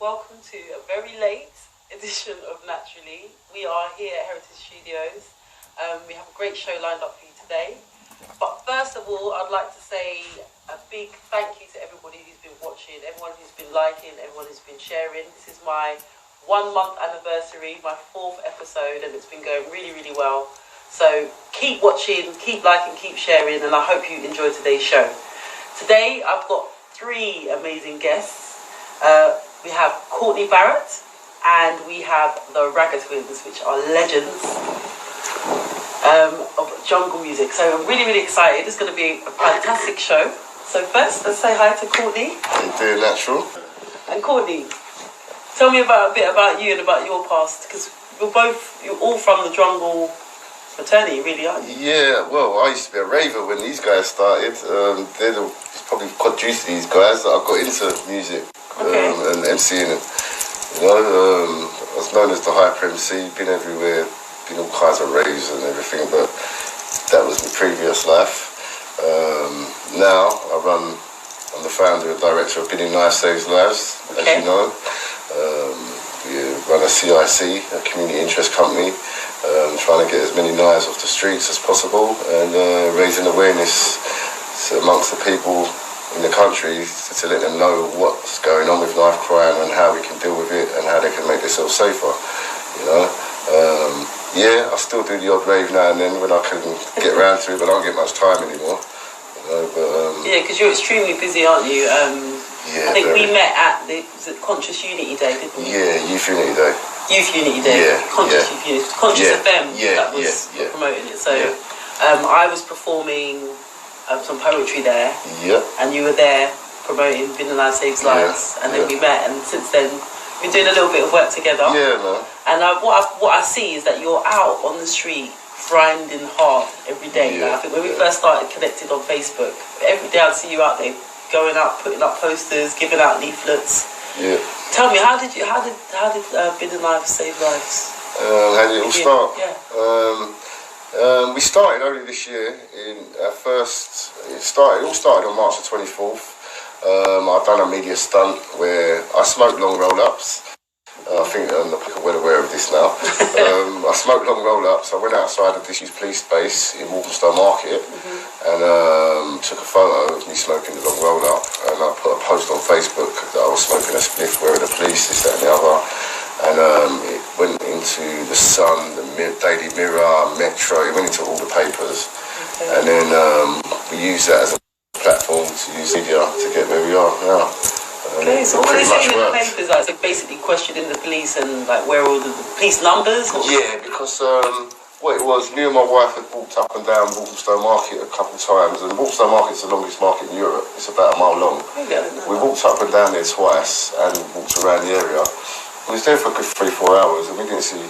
welcome to a very late edition of Naturally. We are here at Heritage Studios. We have a great show lined up for you today. But first of all, I'd like to say a big thank you to everybody who's been watching, everyone who's been liking, everyone who's been sharing. This is my 1 month anniversary, my 4th episode, and it's been going really, really well. So keep watching, keep liking, keep sharing, and I hope you enjoy today's show. Today, I've got 3 amazing guests. We have Courtney Barratt and we have the Ragga twins, which are legends of jungle music. So I'm really, really excited. It's going to be a fantastic show. So first, let's say hi to Courtney. How you doing, Natural? And Courtney, tell me a bit about you and about your past, because you're all from the jungle fraternity, really, aren't you? Yeah, well, I used to be a raver when these guys started. It's probably quite due to these guys that I got into music. And MCing it. I was known as the Hyper MC, been everywhere, been all kinds of raves and everything, but that was my previous life. Now I'm the founder and director of Bidding Life Saves Lives, as you know. We run a CIC, a community interest company, trying to get as many knives off the streets as possible and raising awareness amongst the people in the country to let them know what's going on with knife crime and how we can deal with it and how they can make themselves safer, Yeah, I still do the odd rave now and then when I can get around to it, but I don't get much time anymore, Yeah, because you're extremely busy, aren't you? Yeah, I think we met at the Conscious Unity Day, didn't we? Yeah, Youth Unity Day. Youth Unity Day. Yeah, Conscious Youth Unity. Conscious FM that was yeah. promoting it. So I was performing some poetry there, and you were there promoting Bidding Life Saves Lives, and then we met, and since then we've been doing a little bit of work together. Yeah, man. And what I see is that you're out on the street grinding hard every day. Yeah, I think when we first started connected on Facebook, every day I'd see you out there going out, putting up posters, giving out leaflets. Yeah. Tell me, how did Bidding Life Save Lives? How did it all start? Yeah. We started early this year. It all started on March the 24th. I've done a media stunt where I smoked long roll-ups. I think the people are well aware of this now. I smoked long roll-ups. I went outside of disused police space in Walthamstow Market and took a photo of me smoking the long roll-up, and I put a post on Facebook that I was smoking a spliff, where the police, this, that and the other. And it went into The Sun, the Daily Mirror, Metro, it went into all the papers. And then we used that as a platform to use media to get where we are now. So what they say in the papers, like, so basically questioning the police and like where all the police numbers? Yeah, because what it was, me and my wife had walked up and down Walthamstow Market a couple of times, and Walthamstow Market's the longest market in Europe. It's about a mile long. We walked up and down there twice and walked around the area. We was there for a good 3-4 hours and we didn't see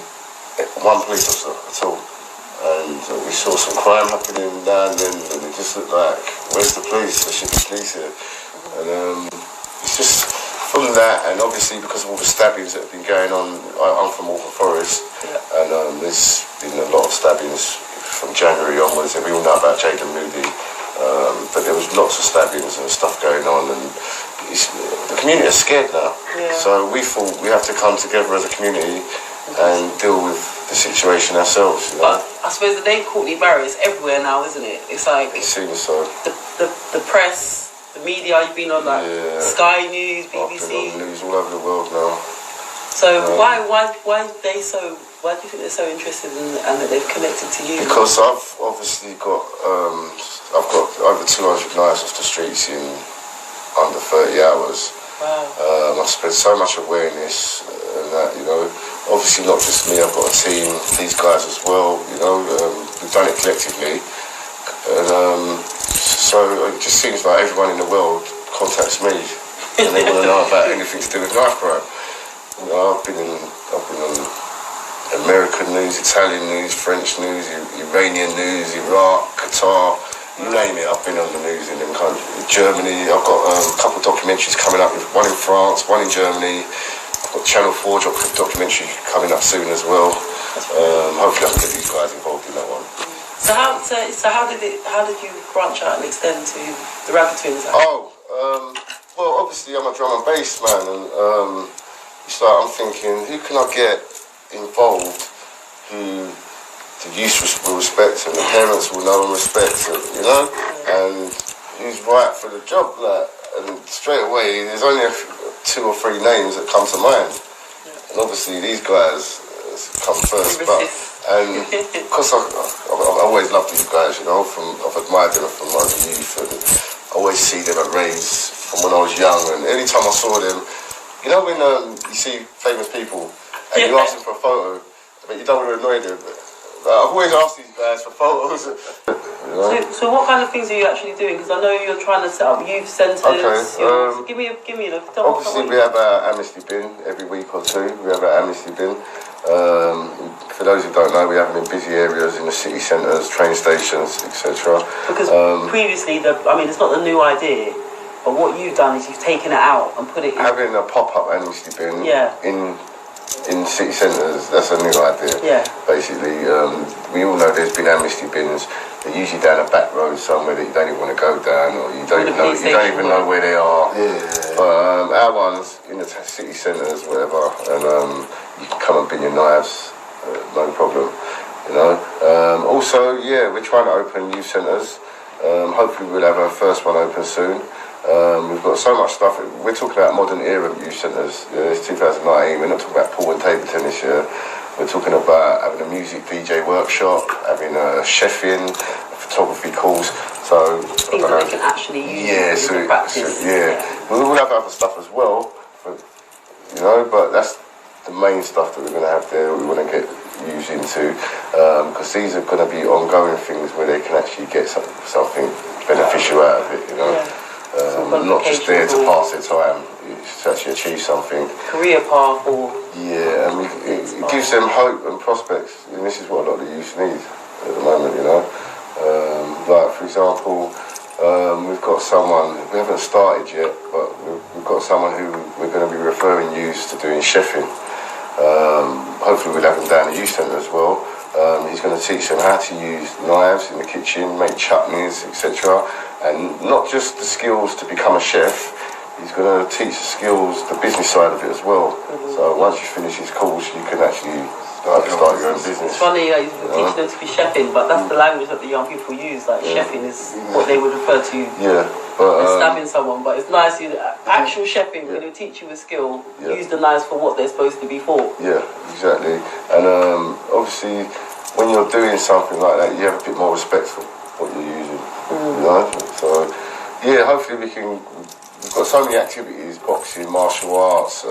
one police officer at all. And we saw some crime happening down there and it just looked like, where's the police? There should be police here. And it's just from that, and obviously because of all the stabbings that have been going on, I'm from Waltham Forest, and there's been a lot of stabbings from January onwards, and we all know about Jaden Moody, but there was lots of stabbings and stuff going on, and the community is scared now. So we thought we have to come together as a community and deal with the situation ourselves. But I suppose the name Courtney Barrett is everywhere now, isn't it? It's like it seems so. The press, the media. You've been on like Sky News, BBC. I've been on news all over the world now. So why do you think they're so interested in and that they've connected to you? Because I've obviously got over 200 knives off the streets in under 30 hours. Wow. I've spread so much awareness and that, obviously not just me, I've got a team, these guys as well, we've done it collectively. And so it just seems like everyone in the world contacts me and they want to know about anything to do with knife crime. I've been on American news, Italian news, French news, Iranian news, Iraq, Qatar, you name it, I've been on the news in them countries. Germany, I've got a couple of documentaries coming up, one in France, one in Germany. I've got Channel 4 documentary coming up soon as well. Hopefully I can get these guys involved in that one. So how did you branch out and extend to the Ragga twins? Well, obviously I'm a drum and bass man, and I'm thinking, who can I get involved who the youth will respect and the parents will know and respect, you know, and who's right for the job, like, and straight away there's only 2 or 3 names that come to mind, and obviously these guys come first, but and because I've always loved these guys, you know, I've admired them from when I was a youth, and I always see them at raves from when I was young, and any time I saw them, you know, when you see famous people and you ask them for a photo, but you don't want to annoy them. I've always asked these guys for photos. You know? So what kind of things are you actually doing? Because I know you're trying to set up youth centres. Okay. So give me, obviously, we have our amnesty bin every week or 2. We have our amnesty bin. For those who don't know, we have them in busy areas in the city centres, train stations, etc. Because previously, it's not a new idea, but what you've done is you've taken it out and put it in. Having a pop-up amnesty bin in city centres, that's a new idea. Yeah. Basically, we all know there's been amnesty bins. They're usually down a back road somewhere that you don't even want to go down, or you don't even know where they are. Yeah. But our ones in the city centres, whatever, and you can come and bin your knives, no problem. You know. Also, we're trying to open youth centres. Hopefully, we'll have our first one open soon. We've got so much stuff. We're talking about modern era youth centres. It's 2019. We're not talking about pool and table tennis here. We're talking about having a music DJ workshop, having a chefing, a photography course. So things that they can actually use in practice. We will have other stuff as well, you know. But that's the main stuff that we're going to have there. We want to get used into because these are going to be ongoing things where they can actually get something beneficial out of it, you know. Not just there to pass their time, it's to actually achieve something. Career path or... Yeah, and it gives them hope and prospects, and this is what a lot of the youth need at the moment, you know. Like, for example, we've got someone, we haven't started yet, but we've got someone who we're going to be referring youth to doing chefing. Hopefully we'll have him down at the youth centre as well. He's going to teach them how to use knives in the kitchen, make chutneys, etc. And not just the skills to become a chef, he's going to teach the skills, the business side of it as well. So once you finish his course, you can actually start your own business. It's funny, you teach them to be chefing, but that's the language that the young people use. Like chefing is what they would refer to as stabbing someone. But it's nice, actual chefing, when they teach you a skill, use the knives for what they're supposed to be for. Yeah, exactly. And obviously, when you're doing something like that, you have a bit more respect for what you're using. You know? So, hopefully we've got so many activities, boxing, martial arts.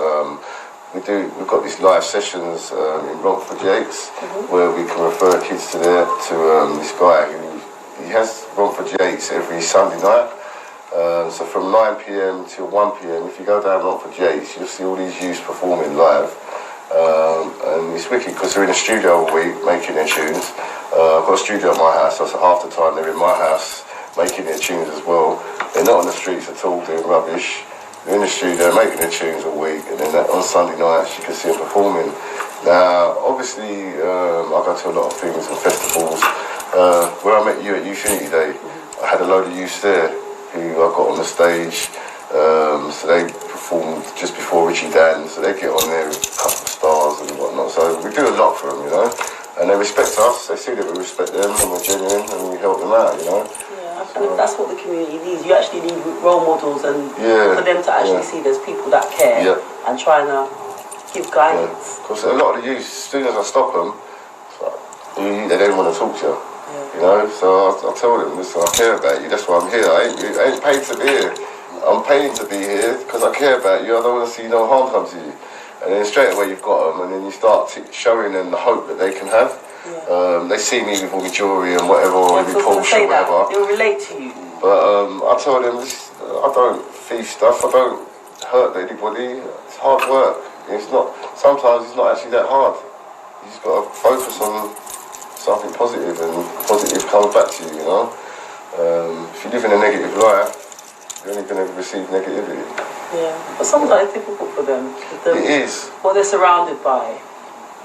We've got these live sessions in Romford Yates where we can refer kids to this guy he has Romford Yates every Sunday night. So from 9 p.m. till 1 p.m, if you go down Romford Yates, you'll see all these youths performing live. And it's wicked because they're in a studio all week making their tunes. I've got a studio at my house, so half the time they're in my house making their tunes as well. They're not on the streets at all doing rubbish. They're in the studio making their tunes all week, and then on Sunday nights you can see them performing. Now, obviously, I go to a lot of things and festivals. Where I met you at Youth Unity Day, I had a load of youths there who I got on the stage. So they performed just before Richie Dan, so they get on there with a couple of stars and whatnot. So we do a lot for them, you know, and they respect us. They see that we respect them and we're genuine and we help them out, you know. Yeah, that's what the community needs. You actually need role models and for them to actually see there's people that care and trying to give guidance. Because a lot of the youth, as soon as I stop them, they don't want to talk to you. You know, so I tell them, listen, I care about you, that's why I'm here. I ain't paid to be here. I'm paying to be here because I care about you. I don't want to see no harm come to you. And then straight away you've got them, and then you start showing them the hope that they can have. They see me with all my jewellery and whatever, or with my Porsche or whatever. They'll relate to you. But I tell them, I don't thief stuff, I don't hurt anybody. It's hard work. Sometimes it's not actually that hard. You just got to focus on something positive, and positive comes back to you, you know. If you live in a negative life, you're only going to receive negativity. Yeah, but sometimes it's difficult for them. It is. What they're surrounded by.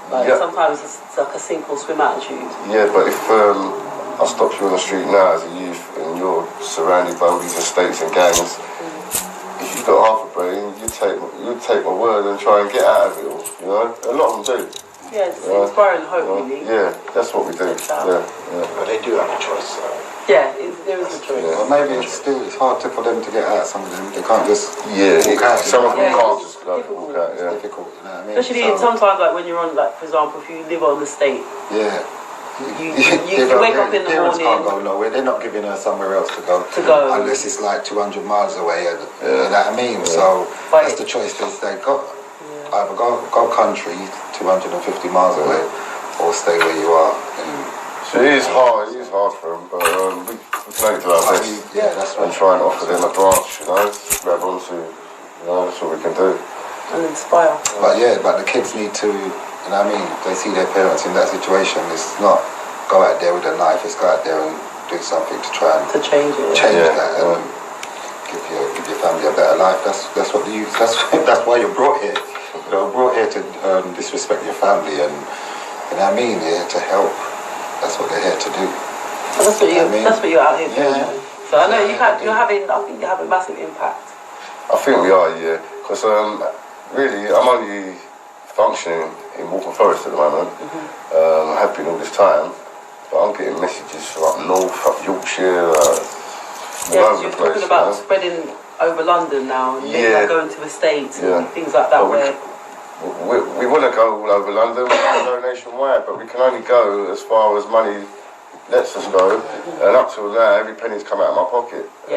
Sometimes it's like a sink or swim attitude. Yeah, but if I stop you on the street now as a youth and you're surrounded by all these estates and gangs, if you've got half a brain, you'd take my word and try and get out of it all, you know? A lot of them do. Yeah, it's inspiring hope, really. Yeah, that's what we do. Yeah. But they do have a choice. Yeah, there is a choice. Well, maybe it's hard for them to get out, some of them. They can't just walk out. Some of them can't just walk out, It's difficult, you know what I mean? Especially sometimes, like, when you're on, like, for example, if you live on the estate. Yeah. You wake up in the parents morning. Can't go nowhere. They're not giving her somewhere else to go. Unless it's like 200 miles away. You know what I mean? So that's the choice they got. Either go country 250 miles away, or stay where you are. So it is hard for them, but we can only do our best. Yeah, that's right. And try and offer them a branch, you know, grab onto, you know, that's what we can do. And inspire. But the kids need to, you know what I mean, they see their parents in that situation. It's not go out there with a knife, it's go out there and do something to try and change it. Change that and give your family a better life. That's what that's why you're brought here. You know, brought here to disrespect your family and, you know what I mean, here to help. That's what they're here to do. And that's what you're out here for. Yeah. So I know I think you have a massive impact. I think we are, yeah. Because really, I'm only functioning in Waltham Forest at the moment. I have been all this time, but I'm getting messages from up north, up Yorkshire, all over the place. You're talking about spreading over London now, and going to estates and things like that. We want to go all over London, we want to go nationwide, but we can only go as far as money lets us go, and up till now, every penny's come out of my pocket. We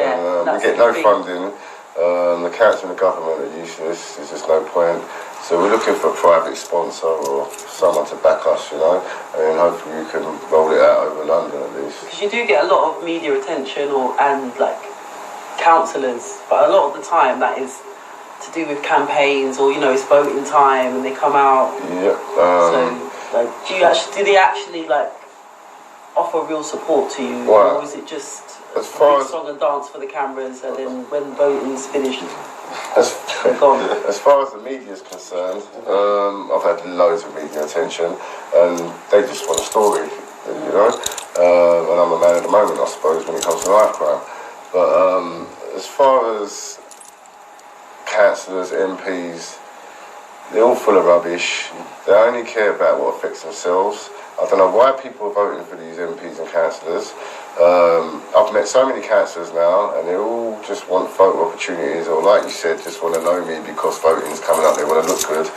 get no funding. The council and the government are useless. There's just no point. So we're looking for a private sponsor or someone to back us, you know, and hopefully we can roll it out over London at least. Because you do get a lot of media attention and like councillors, but a lot of the time that is to do with campaigns or, you know, it's voting time and they come out. Yeah. So like, do they actually like offer real support to you, or is it just a big song and dance for the cameras, and then when voting's finished, they're gone? As far as the media is concerned, I've had loads of media attention, and they just want a story, you know. And I'm a man at the moment, I suppose, when it comes to life crime. But as far as councillors, MPs, they're all full of rubbish. They only care about what affects themselves. I don't know why people are voting for these MPs and councillors. I've met so many councillors now, and they all just want photo opportunities, or like you said, just want to know me because voting's coming up, they want to look good.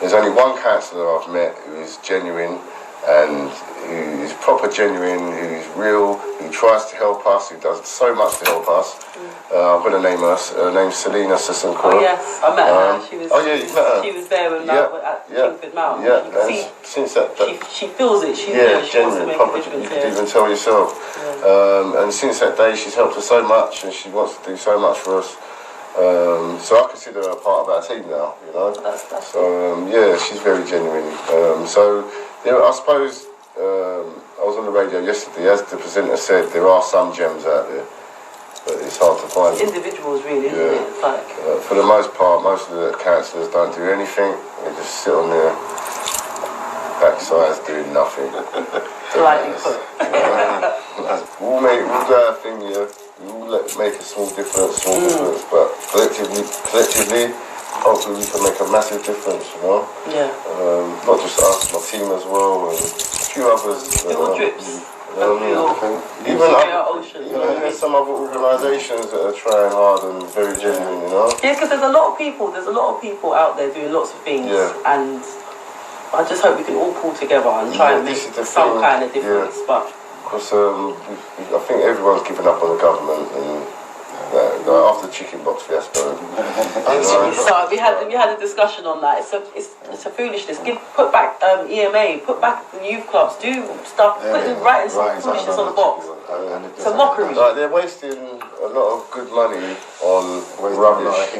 There's only one councillor I've met who is genuine, and who is proper genuine, who's real, who tries to help us, who does so much to help us. I'm going to name her. Her name's Selena Sissencourt. Oh yes, I met her. She was. Oh yeah, you met her. She was there when at Kingford Mountain. Yeah, since that she feels it. She genuine, proper. You could even tell yourself. Yeah. And since that day, she's helped us so much, and she wants to do so much for us. So I consider her a part of our team now, you know. So she's very genuine. So I suppose I was on the radio yesterday. As the presenter said, there are some gems out there, but it's hard to find. Individuals, really, isn't it? It's like for the most part, most of the councillors don't do anything. They just sit on their backsides doing nothing. Politely put. We'll do our thing, yeah. We'll make a small difference, but collectively, hopefully we can make a massive difference, you know? Yeah. Not just us, my team as well, and a few others. Little drips. Even there's some other organisations that are trying hard and very genuine, you know? Yeah, because there's a lot of people out there doing lots of things, and I just hope we can all pull together and try and make some kind of difference. But because I think everyone's given up on the government, and after the chicken box fiasco. So we had a discussion on that. It's a foolishness. Put back EMA, put back the youth clubs, do stuff, writing some foolishness on the box. It's a mockery. Like, they're wasting a lot of good money on rubbish,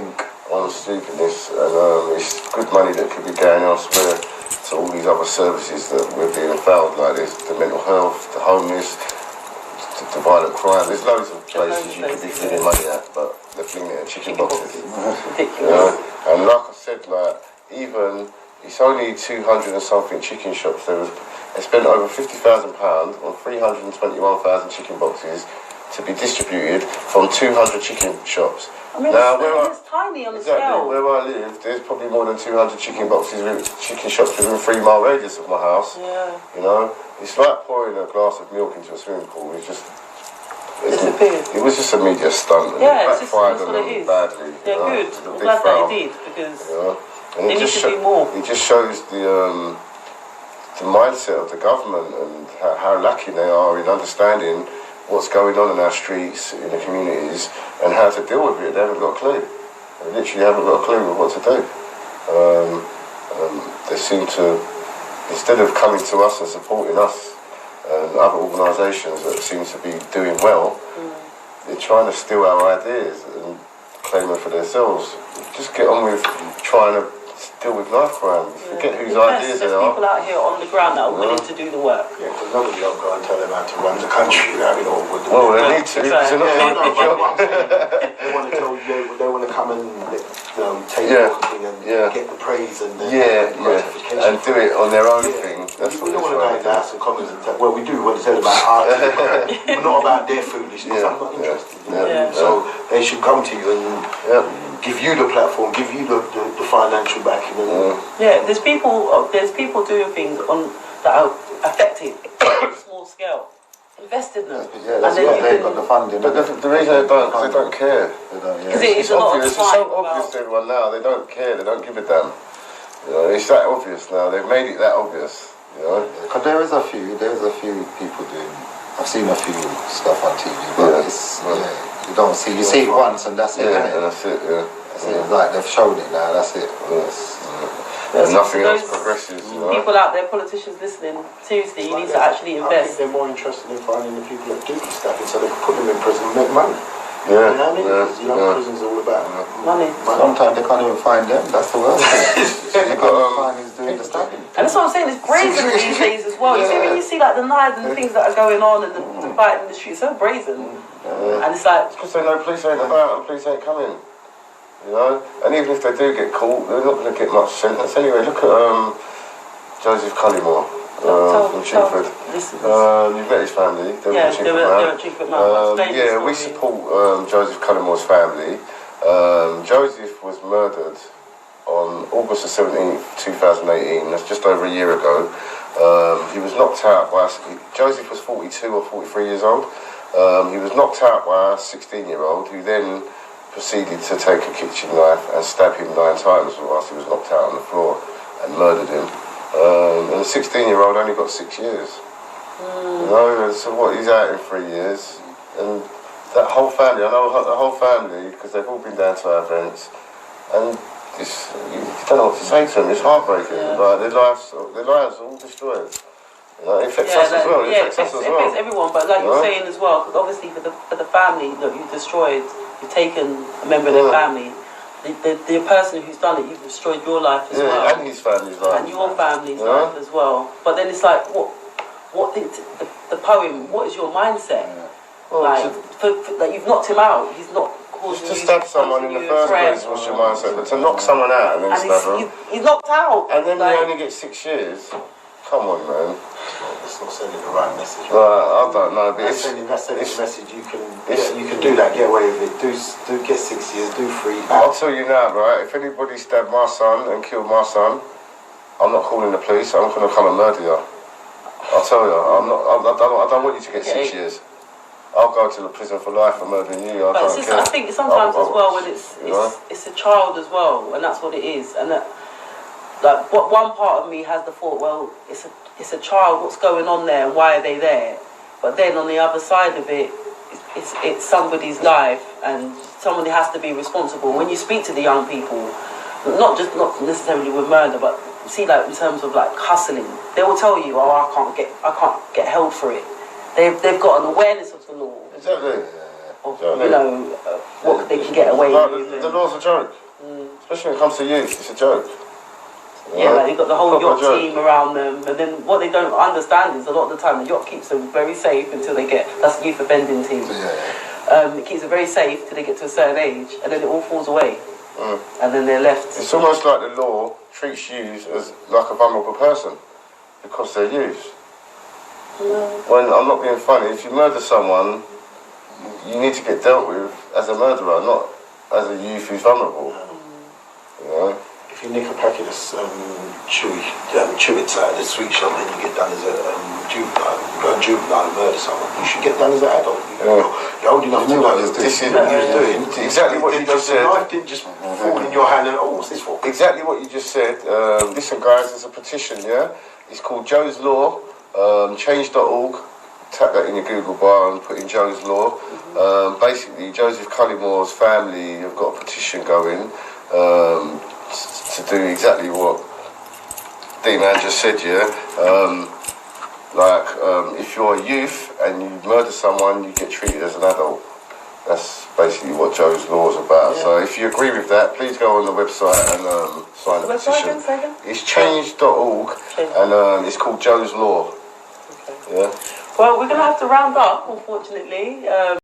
on stupidness, and it's good money that could be going elsewhere to all these other services that we're being failed, like this, the mental health, the homeless, the violent crime. There's loads of places you could be flinging money at, but they're flinging it at chicken boxes. Ridiculous. You know? And like I said, even it's only 200 and something chicken shops. They spent over £50,000 on 321,000 chicken boxes to to be distributed from 200 chicken shops. I mean, it's tiny on the scale. Where I live, there's probably more than 200 chicken shops within a 3-mile radius of my house. Yeah. You know, it's like pouring a glass of milk into a swimming pool. It was just a media stunt. And yeah, it backfired on them badly. Yeah, good. I'm glad that it did, because they need to do more. It just shows the mindset of the government and how lacking they are in understanding what's going on in our streets, in the communities, and how to deal with it. They haven't got a clue. They literally haven't got a clue of what to do. They seem to, instead of coming to us and supporting us and other organisations that seem to be doing well, they're trying to steal our ideas and claim them for themselves. Just get on with trying to deal with knife crime. Forget whose ideas they are. There's people out here on the ground that are willing to do the work. Yeah, because nobody will go and tell them how to run the country. They need to. They want to tell you, they want to come and take something and get the praise and gratification. And do it on their own thing. That's we don't want to go into House of Commons and tell, well, we do want to tell about art, but not about their foolishness. I'm not interested. So they should come to you and give you the platform, give you the financial backing. Yeah, there's people doing things that are affected on a small scale. Invest in them. Yeah, that's why they've got the funding. But the reason they don't, because they don't care. Because it's obvious. It's so obvious to everyone now. They don't care. They don't give a damn. You know, it's that obvious now. They've made it that obvious. You know. Because there's a few people doing. I've seen a few stuff on TV, but it's you don't see. You see it once and that's it. And that's it. Yeah. It's like they've shown it now. That's it. And nothing else progresses. You know? People out there, politicians listening, seriously, you need to actually invest. I think they're more interested in finding the people that do this stuff, so they can put them in prison and make money. Yeah, you know what I mean? Because prison's all about money. Sometimes they can't even find them. That's the worst thing. You've got to find who's doing the stabbing. And that's what I'm saying. It's brazen these days as well. You see when you see like the knives and the things that are going on and the fight in the street, it's so brazen. And it's like because they know police ain't about and police ain't coming. You know, and even if they do get caught, they're not going to get much sentence anyway. Look at Joseph Cullymore from Chingford. You've met his family. They were at Chingford. We support Joseph Cullimore's family. Joseph was murdered on August the 17th, 2018. That's just over a year ago. He was knocked out by Joseph was 42 or 43 years old. He was knocked out by a 16-year-old who then proceeded to take a kitchen knife and stab him 9 times whilst he was knocked out on the floor and murdered him. And the 16-year-old only got 6 years. You know, so what, he's out in 3 years. And that whole family, I know the whole family, because they've all been down to our events, and you don't know what to say to them, it's heartbreaking. Like, their lives are all destroyed. You know, it affects us as well. It affects everyone, but like you're saying as well, because obviously for the family that you've destroyed, you've taken a member of their family. The person who's done it, you've destroyed your life as well. And his family's life. And your family's life as well. But then it's like, the poem, what is your mindset? Well, like you've knocked him out, he's not causing you to stab someone in the first place, what's your mindset? But to knock someone out and then stab him. He's knocked out. And then you only get 6 years. Come on, man. It's not sending the right message. I don't know, but that's sending the message. You can do that. Get away with it. Do get 6 years. Do 3. I'll tell you now, right? If anybody stabbed my son and killed my son, I'm not calling the police. I'm going to come and murder you. I'll tell you. I don't want you to get 6 years. I'll go to the prison for life for murdering you. I think sometimes as well when it's a child as well, and that's what it is, and that. Like, one part of me has the thought, well, it's a child, what's going on there and why are they there? But then on the other side of it, it's somebody's life and somebody has to be responsible. When you speak to the young people, not necessarily with murder, but see, like in terms of like hustling, they will tell you, oh, I can't get held for it. They've got an awareness of the law. Exactly. Of, you know, what they can get away with. The law's a joke. Especially when it comes to youth, it's a joke. Yeah, like you've got the whole yacht team around them, and then what they don't understand is a lot of the time the yacht keeps them very safe until they get, that's the youth offending team. It keeps them very safe till they get to a certain age, and then it all falls away, and then they're left. It's almost like the law treats youths as like a vulnerable person because they're youths. When I'm not being funny, if you murder someone, you need to get dealt with as a murderer, not as a youth who's vulnerable. You know? If you nick a packet of chewits out of the sweet shop, then you get done as a juvenile. You go juvenile and murder someone. You should get done as an adult. You're old enough to know what you're doing. Exactly what you just said. The knife didn't just fall in your hand and, oh, what's this for? Exactly what you just said. Listen, guys, there's a petition, yeah? It's called Joe's Law, change.org. Tap that in your Google bar and put in Joe's Law. Basically, Joseph Cullimore's family have got a petition going to do exactly what D-Man just said, yeah? If you're a youth and you murder someone, you get treated as an adult. That's basically what Joe's Law is about. Yeah. So if you agree with that, please go on the website and sign the petition. It's change.org and it's called Joe's Law. Okay. Yeah. Well, we're going to have to round up, unfortunately.